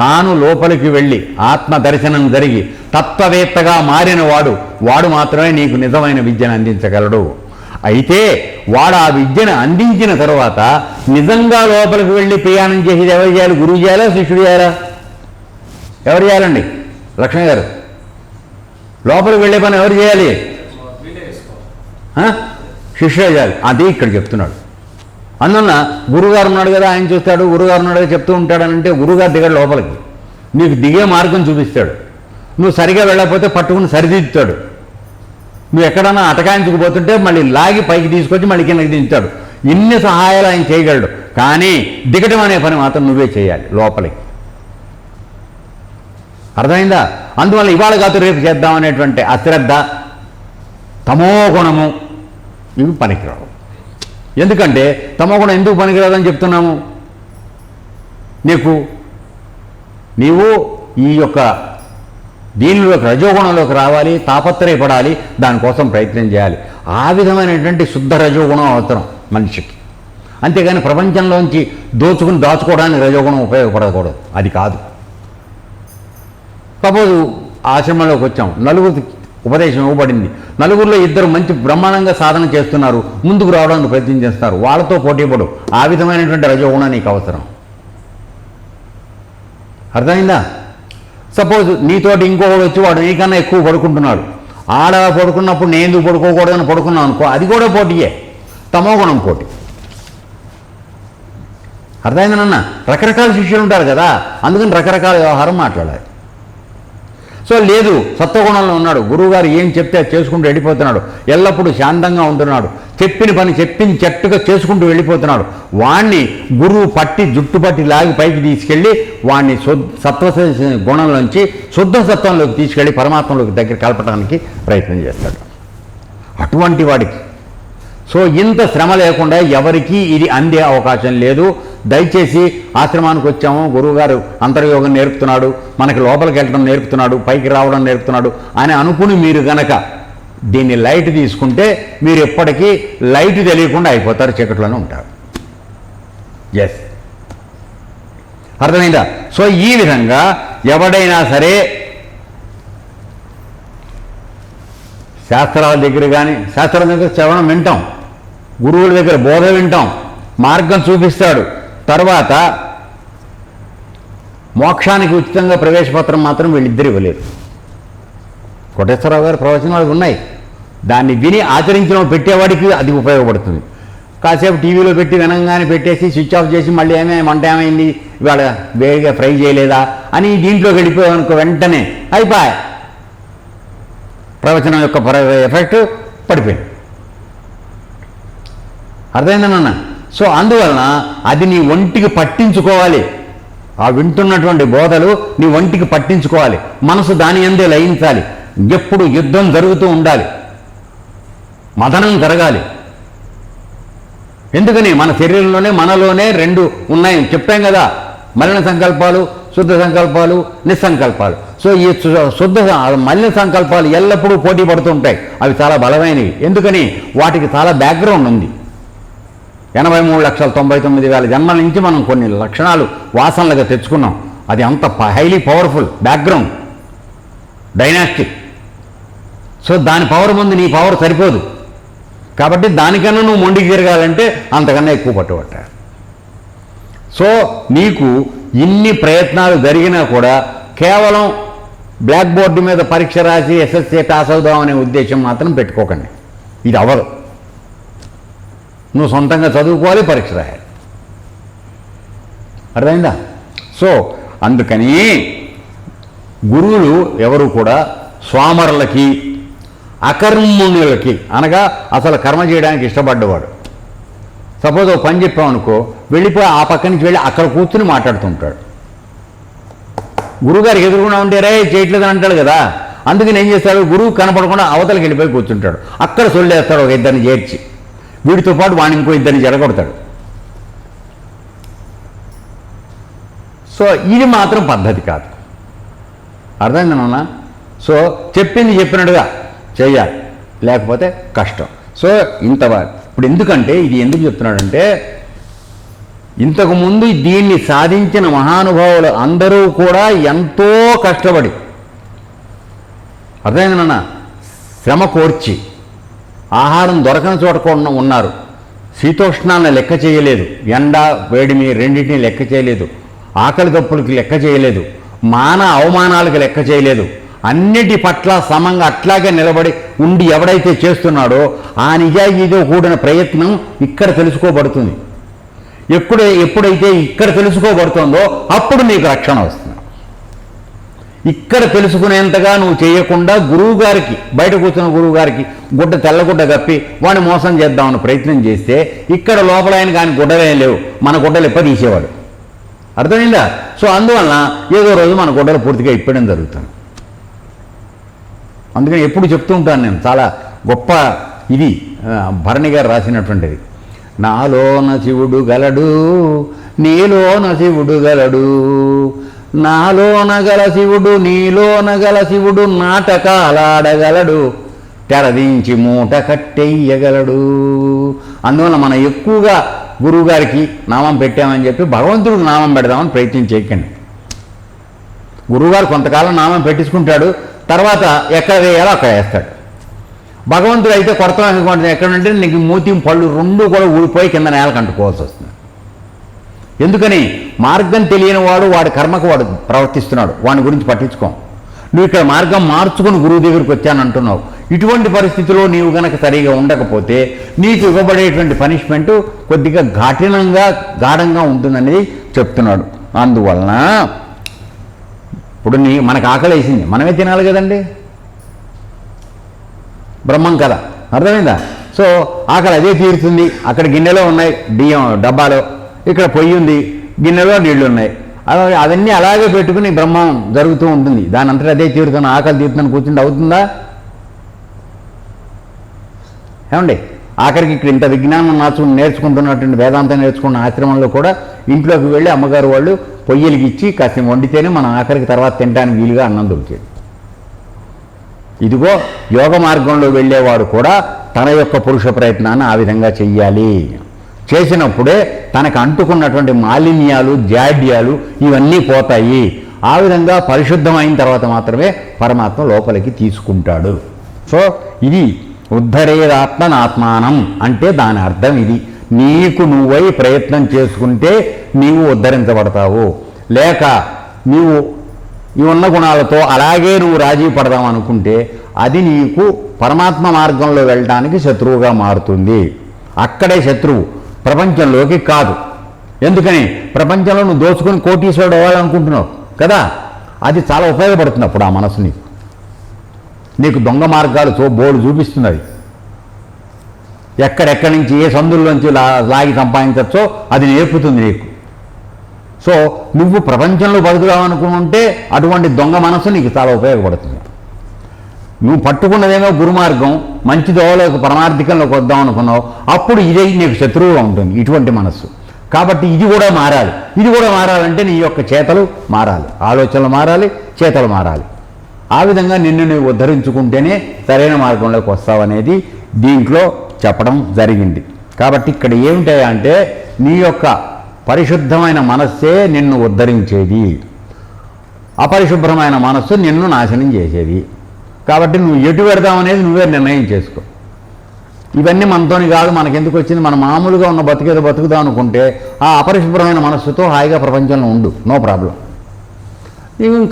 తాను లోపలికి వెళ్ళి ఆత్మ దర్శనం జరిగి తత్వవేత్తగా మారిన వాడు మాత్రమే నీకు నిజమైన విద్యను అందించగలడు. అయితే వాడు ఆ విద్యను అందించిన తర్వాత నిజంగా లోపలికి వెళ్ళి ప్రయాణం చేసేది ఎవరు చేయాలి? గురువు చేయాలా, శిష్యుడు చేయాలా? ఎవరు చేయాలండి? లక్ష్మణ్ గారు, లోపలికి వెళ్ళే పని ఎవరు చేయాలి? శిష్యుడు చేయాలి. అది ఇక్కడ చెప్తున్నాడు. అందువల్ల గురువుగారు ఉన్నాడు కదా, ఆయన చూస్తాడు, గురువుగారు ఉన్నాడు కదా చెప్తూ ఉంటాడనంటే గురువుగారు దిగాడు లోపలికి, నీకు దిగే మార్గం చూపిస్తాడు. నువ్వు సరిగా వెళ్ళకపోతే పట్టుకుని సరిదిద్దుతాడు. నువ్వు ఎక్కడన్నా అటకాయించుకుపోతుంటే మళ్ళీ లాగి పైకి తీసుకొచ్చి మళ్ళీ కిందకి దించుతాడు. ఇన్ని సహాయాలు ఆయన చేయగలడు. కానీ దిగటం అనే పని మాత్రం నువ్వే చేయాలి లోపలికి. అర్థమైందా? అందువల్ల ఇవాళ కాదు రేపు చేద్దామనేటువంటి అశ్రద్ధ, తమోగుణము ఇవి పనికిరావు. ఎందుకంటే తమోగుణం ఎందుకు పనికిరాదని చెప్తున్నాము? నీవు ఈ యొక్క దీనిలోకి రజోగుణంలోకి రావాలి, తాపత్రయపడాలి, దానికోసం ప్రయత్నం చేయాలి. ఆ విధమైనటువంటి శుద్ధ రజోగుణం అవసరం మనిషికి. అంతేగాని ప్రపంచంలోంచి దాచుకోవడానికి రజోగుణం ఉపయోగపడకూడదు, అది కాదు. సపోజ్ ఆశ్రమంలోకి వచ్చాం, నలుగురికి ఉపదేశం ఇవ్వబడింది, నలుగురిలో 2 మంచి బ్రహ్మాండంగా సాధన చేస్తున్నారు, ముందుకు రావడానికి ప్రయత్నం చేస్తారు, వాళ్ళతో పోటీపడు. ఆ విధమైనటువంటి రజోగుణం నీకు అవసరం. అర్థమైందా? సపోజ్ నీతోటి ఇంకొకడు వచ్చి వాడు నీకన్నా ఎక్కువ పడుకుంటున్నాడు, ఆడ పడుకున్నప్పుడు నేను ఎందుకు పడుకోకూడదని పడుకున్నావు అనుకో, అది కూడా పోటీయే, తమోగుణం పోటీ. అర్థమైందనన్న? రకరకాల శిష్యులు ఉంటారు కదా, అందుకని రకరకాల వ్యవహారం మాట్లాడాలి. సో లేదు, సత్వగుణంలో ఉన్నాడు, గురువుగారు ఏం చెప్తే చేసుకుంటూ వెళ్ళిపోతున్నాడు, ఎల్లప్పుడూ శాంతంగా ఉంటున్నాడు, చెప్పిన పని చెప్పిన చెట్టుగా చేసుకుంటూ వెళ్ళిపోతున్నాడు. వాణ్ణి గురువు జుట్టు పట్టి లాగి పైకి తీసుకెళ్ళి వాణ్ణి సత్వ గుణంలోంచి శుద్ధ సత్వంలోకి తీసుకెళ్ళి పరమాత్మలోకి దగ్గర కలపడానికి ప్రయత్నం చేస్తాడు. అటువంటి వాడికి సో ఇంత శ్రమ లేకుండా ఎవరికీ ఇది అందే అవకాశం లేదు. దయచేసి ఆశ్రమానికి వచ్చాము, గురువుగారు అంతర్యోగం నేర్పుతున్నాడు, మనకి లోపలికి వెళ్ళడం నేర్పుతున్నాడు, పైకి రావడం నేర్పుతున్నాడు అని అనుకుని మీరు గనక దీన్ని లైట్ తీసుకుంటే మీరు ఎప్పటికీ లైట్ తెలియకుండా అయిపోతారు, చీకట్లోనే ఉంటారు. ఎస్, అర్థమైందా? సో ఈ విధంగా ఎవడైనా సరే శాస్త్రాల దగ్గర కానీ, శాస్త్రాల దగ్గర శ్రవణం వింటాం, గురువుల దగ్గర బోధ వింటాం, మార్గం చూపిస్తాడు, తర్వాత మోక్షానికి ఉచితంగా ప్రవేశపత్రం మాత్రం వీళ్ళిద్దరు ఇవ్వలేరు. కోటేశ్వరరావు గారి ప్రవచనాలు ఉన్నాయి, దాన్ని విని ఆచరించడం పెట్టేవాడికి అది ఉపయోగపడుతుంది. కాసేపు టీవీలో పెట్టి వినంగానే పెట్టేసి స్విచ్ ఆఫ్ చేసి మళ్ళీ వంట ఏమైంది ఇవాళ వేడిగా ఫ్రై చేయలేదా అని దీంట్లోకి వెళ్ళిపోయామనుకో వెంటనే అయిపోయా, ప్రవచనం యొక్క ఎఫెక్ట్ పడిపోయింది. అర్థమైందన్న? సో అందువలన అది నీ ఒంటికి పట్టించుకోవాలి, ఆ వింటున్నటువంటి బోధలు నీ ఒంటికి పట్టించుకోవాలి, మనసు దాని అందే లయించాలి, ఎప్పుడు యుద్ధం జరుగుతూ ఉండాలి, మదనం జరగాలి. ఎందుకని మన శరీరంలోనే మనలోనే రెండు ఉన్నాయి చెప్పాం కదా, మలిన సంకల్పాలు, శుద్ధ సంకల్పాలు, నిస్సంకల్పాలు. సో ఈ శుద్ధ మలిన సంకల్పాలు ఎల్లప్పుడూ పోటీ పడుతూ ఉంటాయి, అవి చాలా బలమైనవి. ఎందుకని వాటికి చాలా బ్యాక్గ్రౌండ్ ఉంది. 83,99,000 జన్మల నుంచి మనం కొన్ని లక్షణాలు వాసనలుగా తెచ్చుకున్నాం. అది అంత highly powerful background, dynastic. So దాని పవర్ ముందు నీ పవర్ సరిపోదు. కాబట్టి దానికన్నా నువ్వు మొండికి తిరగాలంటే అంతకన్నా ఎక్కువ పట్టుబట్టాలి. సో నీకు ఇన్ని ప్రయత్నాలు జరిగినా కూడా కేవలం బ్లాక్ బోర్డు మీద పరీక్ష రాసి ఎస్ఎస్సీ పాస్ అవుదాం అనే ఉద్దేశం మాత్రం పెట్టుకోకండి, ఇది అవ్వదు. నువ్వు సొంతంగా చదువుకోవాలి, పరీక్ష రాయాలి. అర్థమైందా? సో అందుకని గురువులు ఎవరు కూడా స్వామరులకి, అకర్మణులకి, అనగా అసలు కర్మ చేయడానికి ఇష్టపడ్డవాడు, సపోజ్ ఒక పని చెప్పామనుకో, వెళ్ళిపోయి ఆ పక్క నుంచి వెళ్ళి అక్కడ కూర్చుని మాట్లాడుతుంటాడు. గురువుగారికి ఎదురుకుండా ఉంటే రే చేయట్లేదు అని అంటాడు కదా, అందుకని ఏం చేస్తాడు, గురువు కనపడకుండా అవతలకి వెళ్ళిపోయి కూర్చుంటాడు, అక్కడ సొల్లేస్తాడు ఒక ఇద్దరిని చేర్చి, వీడితో పాటు వాడిని ఇంకో ఇద్దరిని జరగొడతాడు. సో ఇది మాత్రం పద్ధతి కాదు. అర్థమైందన్నా? సో చెప్పింది చెప్పినట్టుగా చేయాలి, లేకపోతే కష్టం. సో ఇప్పుడు ఎందుకంటే ఇది ఎందుకు చెప్తున్నాడంటే, ఇంతకుముందు దీన్ని సాధించిన మహానుభావులు అందరూ కూడా ఎంతో కష్టపడి, అర్థమైందన్నా, శ్రమ కోర్చి, ఆహారం దొరకని చోట కూడా ఉన్నారు, శీతోష్ణాలను లెక్క చేయలేదు, ఎండ వేడిమి రెండింటిని లెక్క చేయలేదు, ఆకలి దప్పులకి లెక్క చేయలేదు, అవమానాలకు లెక్క చేయలేదు, అన్నిటి పట్ల సమంగా అట్లాగే నిలబడి ఉండి ఎవడైతే చేస్తున్నాడో ఆ నిజాయితీతో కూడిన ప్రయత్నం ఇక్కడ తెలుసుకోబడుతుంది. ఎప్పుడైతే ఇక్కడ తెలుసుకోబడుతుందో అప్పుడు నీకు రక్షణ వస్తుంది. ఇక్కడ తెలుసుకునేంతగా నువ్వు చేయకుండా గురువుగారికి, బయట కూర్చున్న గురువుగారికి తెల్లగుడ్డ కప్పి వాడిని మోసం చేద్దామని ప్రయత్నం చేస్తే ఇక్కడ లోపల ఆయన కానీ గుడ్డలే లేవు, మన గుడ్డలు ఎప్ప తీసేవాడు. అర్థమైందా? సో అందువలన ఏదో రోజు మన గుడ్డలు పూర్తిగా ఇప్పడం జరుగుతుంది. అందుకని ఎప్పుడు చెప్తూ ఉంటాను నేను, చాలా గొప్ప ఇది భరణి గారు రాసినటువంటిది, నాలోన శివుడు గలడు, నీలోన శివుడు గలడు, నాలోన గల శివుడు నీలోన గల శివుడు నాటకాలాడగలడు, తెరదించి మూట కట్టెయ్యగలడు. అందువల్ల మనం ఎక్కువగా గురువుగారికి నామం పెట్టామని చెప్పి భగవంతుడికి నామం పెడదామని ప్రయత్నం చేయకండి. గురువుగారు కొంతకాలం నామం పెట్టించుకుంటాడు, తర్వాత ఎక్కడ వేయాలో అక్కడ వేస్తాడు. భగవంతుడు అయితే కొడతాం ఎక్కడంటే నీకు మూతి పళ్ళు రెండు కూడా ఊడిపోయి కింద నేలకు అంటుకోవాల్సి వస్తుంది. ఎందుకని మార్గం తెలియని వాడి కర్మకు వాడు ప్రవర్తిస్తున్నాడు, వాడి గురించి పట్టించుకోం. నువ్వు ఇక్కడ మార్గం మార్చుకుని గురువు దగ్గరికి వచ్చానంటున్నావు. ఇటువంటి పరిస్థితిలో నీవు గనక సరిగా ఉండకపోతే నీకు ఇవ్వబడేటువంటి పనిష్మెంటు కొద్దిగా గాఢంగా ఉంటుందనేది చెప్తున్నాడు. అందువలన ఇప్పుడు మనకు ఆకలి వేసింది, మనమే తినాలి కదండి, బ్రహ్మం కదా, అర్థమైందా? సో ఆకలి అదే తీరుతుంది. అక్కడ గిన్నెలో ఉన్నాయి బియ్యం డబ్బాలో, ఇక్కడ పొయ్యి ఉంది, గిన్నెలో నీళ్లు ఉన్నాయి, అవన్నీ అలాగే పెట్టుకుని బ్రహ్మం జరుగుతూ ఉంటుంది. దాని అంతటా అదే తీరుతున్న ఆకలి తీరుతుందని కూర్చుంటే అవుతుందా? ఏమండి, ఆఖరికి ఇక్కడ ఇంత విజ్ఞానం నేర్చుకుంటున్నటువంటి వేదాంతం నేర్చుకున్న ఆశ్రమంలో కూడా ఇంట్లోకి వెళ్ళి అమ్మగారు వాళ్ళు పొయ్యిలకి ఇచ్చి కాస్త వండితేనే మనం ఆఖరికి తర్వాత తినడానికి వీలుగా అన్నం దొరికేది. ఇదిగో యోగ మార్గంలో వెళ్ళేవాడు కూడా తన యొక్క పురుష ప్రయత్నాన్ని ఆ విధంగా చెయ్యాలి. చేసినప్పుడే తనకు అంటుకున్నటువంటి మాలిన్యాలు, జాడ్యాలు ఇవన్నీ పోతాయి. ఆ విధంగా పరిశుద్ధమైన తర్వాత మాత్రమే పరమాత్మ లోపలికి తీసుకుంటాడు. సో ఇది ఉద్ధరేదాత్మనాత్మానం అంటే దాని అర్థం ఇది. నీకు నువ్వై ప్రయత్నం చేసుకుంటే నీవు ఉద్ధరించబడతావు. లేక నీవు ఈ ఉన్న గుణాలతో అలాగే నువ్వు రాజీ పడదాం అనుకుంటే అది నీకు పరమాత్మ మార్గంలో వెళ్ళడానికి శత్రువుగా మారుతుంది. అక్కడే శత్రువు, ప్రపంచంలోకి కాదు. ఎందుకని ప్రపంచంలో నువ్వు దోచుకొని కోటీశ్వరుడు అవ్వాలనుకుంటున్నావు కదా, అది చాలా ఉపయోగపడుతుంది. అప్పుడు ఆ మనసు నీకు దొంగ మార్గాలు బోర్డు చూపిస్తున్నది. ఎక్కడెక్కడి నుంచి ఏ సందుల్లోంచి లాగి సంపాదించవచ్చో అది నేర్పుతుంది నీకు. సో నువ్వు ప్రపంచంలో బతుకుదామనుకుంటే అటువంటి దొంగ మనసు నీకు చాలా ఉపయోగపడుతుంది. నువ్వు పట్టుకున్నదేమో గురుమార్గం, మంచి దోవలోకి పరమార్థికంలోకి వద్దాం అనుకున్నావు, అప్పుడు ఇదే నీకు శత్రువుగా ఉంటుంది ఇటువంటి మనస్సు. కాబట్టి ఇది కూడా మారాలి. ఇది కూడా మారాలంటే నీ యొక్క చేతలు మారాలి, ఆలోచనలు మారాలి, చేతలు మారాలి. ఆ విధంగా నిన్ను నువ్వు ఉద్ధరించుకుంటేనే సరైన మార్గంలోకి వస్తావనేది దీంట్లో చెప్పడం జరిగింది. కాబట్టి ఇక్కడ ఏమిటాయంటే నీ యొక్క పరిశుద్ధమైన మనస్సే నిన్ను ఉద్ధరించేది, అపరిశుభ్రమైన మనస్సు నిన్ను నాశనం చేసేది. కాబట్టి నువ్వు ఎటు పెడదామనేది నువ్వే నిర్ణయం చేసుకో. ఇవన్నీ మనతోని కాదు, మనకెందుకు వచ్చింది, మన మామూలుగా ఉన్న బతికేదో బతుకుదాం అనుకుంటే ఆ అపరిశుభ్రమైన మనస్సుతో హాయిగా ప్రపంచంలో ఉండు, నో ప్రాబ్లం.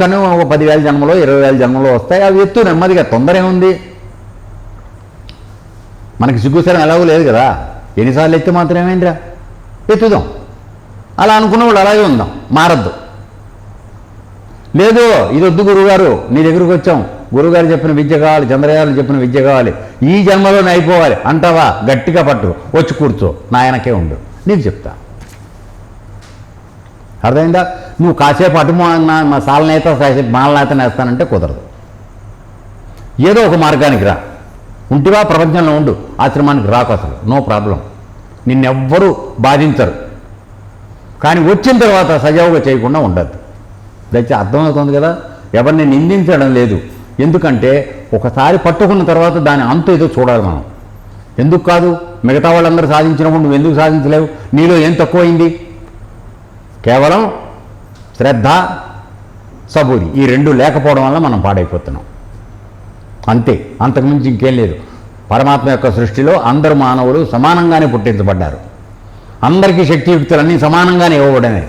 కను 10,000 జన్మలో 20,000 జన్మలో వస్తాయి, అవి ఎత్తు నెమ్మదిగా, తొందర ఏముంది. మనకి సిగ్గుసరం ఎలాగో లేదు కదా, ఎన్నిసార్లు ఎత్తి మాత్రం ఏమైందిరా, ఎత్తుదాం. అలా అనుకున్న వాళ్ళు అలాగే ఉందాం, మారద్దు. లేదు ఇది వద్దు గురువుగారు, నీ దగ్గరకు వచ్చాం, గురువుగారు చెప్పిన విద్య కావాలి, చంద్రగారు చెప్పిన విద్య కావాలి, ఈ జన్మలోనే అయిపోవాలి అంటావా, గట్టిగా పట్టు, వచ్చి కూర్చో, నా వెనకే ఉండు, నీకు చెప్తా. అర్థమైందా? నువ్వు కాసేపు అటు మా సాలనేత కాసేపు మాలనేత నేస్తానంటే కుదరదు. ఏదో ఒక మార్గానికి రా. ఉంటివా ప్రపంచంలో ఉండు, ఆశ్రమానికి రాకు, అసలు నో ప్రాబ్లం, నిన్నెవ్వరూ బాధించరు. కానీ వచ్చిన తర్వాత సజావుగా చేయకుండా ఉండద్దు. దయచేసి అర్థమవుతుంది కదా, ఎవరిని నిందించడం లేదు. ఎందుకంటే ఒకసారి పట్టుకున్న తర్వాత దాని అంతు ఏదో చూడాలి మనం. ఎందుకు కాదు, మిగతా వాళ్ళందరూ సాధించినప్పుడు నువ్వు ఎందుకు సాధించలేవు? నీలో ఏం తక్కువైంది? కేవలం శ్రద్ధ, సబూరి, ఈ రెండు లేకపోవడం వల్ల మనం పాడైపోతున్నాం. అంతే, అంతకుమించి ఇంకేం లేదు. పరమాత్మ యొక్క సృష్టిలో అందరు మానవులు సమానంగానే పుట్టించబడ్డారు. అందరికీ శక్తియుక్తులన్నీ సమానంగానే ఇవ్వబడినాయి.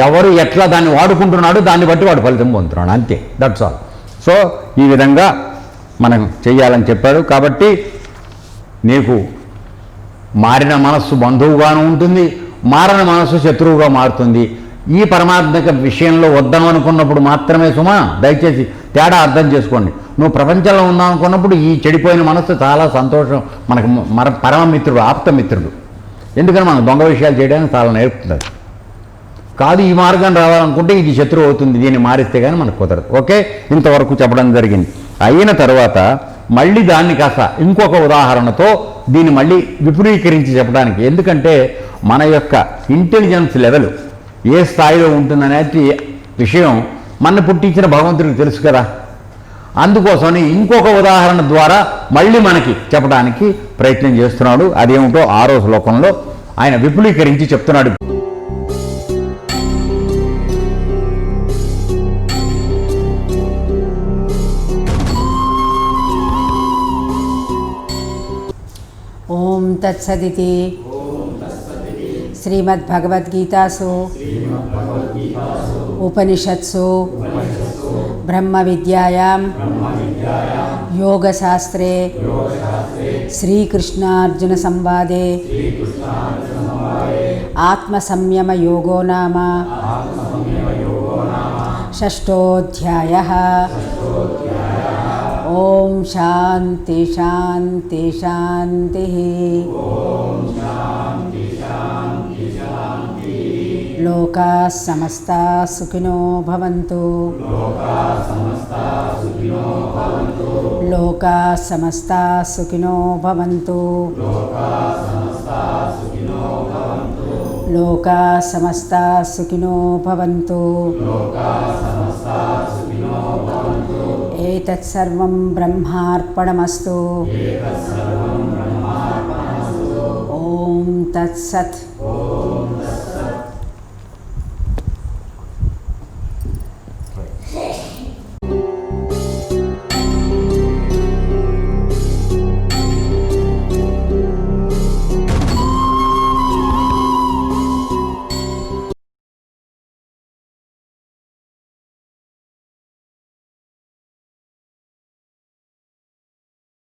ఎవరు ఎట్లా దాన్ని వాడుకుంటున్నాడో దాన్ని బట్టి వాడు ఫలితం పొందుతున్నాడు, అంతే, దట్స్ ఆల్. సో ఈ విధంగా మనం చెయ్యాలని చెప్పాడు. కాబట్టి నీకు మారిన మనస్సు బంధువుగాను ఉంటుంది, మారని మనస్సు శత్రువుగా మారుతుంది. ఈ పరమాత్మక విషయంలో వద్దాం అనుకున్నప్పుడు మాత్రమే సుమా, దయచేసి తేడా అర్థం చేసుకోండి. నువ్వు ప్రపంచంలో ఉందాం అనుకున్నప్పుడు ఈ చెడిపోయిన మనస్సు చాలా సంతోషం, మనకు పరమమిత్రుడు, ఆప్తమిత్రుడు. ఎందుకని మనం దొంగ విషయాలు చేయడానికి చాలా నేర్పుతుంది. కాదు, ఈ మార్గం రావాలనుకుంటే ఇది శత్రువు అవుతుంది, దీన్ని మారిస్తే కానీ మనకు కుదరదు. ఓకే, ఇంతవరకు చెప్పడం జరిగింది. అయిన తర్వాత మళ్ళీ దాన్ని కాస్త ఇంకొక ఉదాహరణతో దీన్ని మళ్ళీ విపులీకరించి చెప్పడానికి, ఎందుకంటే మన యొక్క ఇంటెలిజెన్స్ లెవెల్ ఏ స్థాయిలో ఉంటుందనేది విషయం మన పుట్టించిన భగవంతుడికి తెలుసు కదా. అందుకోసమని ఇంకొక ఉదాహరణ ద్వారా మళ్ళీ మనకి చెప్పడానికి ప్రయత్నం చేస్తున్నాడు. అదేమిటో 6వ శ్లోకంలో ఆయన విపులీకరించి చెప్తున్నాడు. ఓం తత్సదితి శ్రీమద్భగవద్గీతాసు ఉపనిషత్సు బ్రహ్మ విద్యాయాం యోగశాస్త్రే శ్రీకృష్ణార్జున సంవాదే ఆత్మసంయమ యోగో నామ షష్ఠోధ్యాయః. ఓం శాంతి శాంతి శాంతి. లోకాః సమస్తాః సుఖినో భవంతు. లోకాః సమస్తాః సుఖినో భవంతు. లోకా సమస్తా సుఖినో భవంతు. ఏతత్ సర్వం బ్రహ్మార్పణమస్తు. ఓం తత్సత్.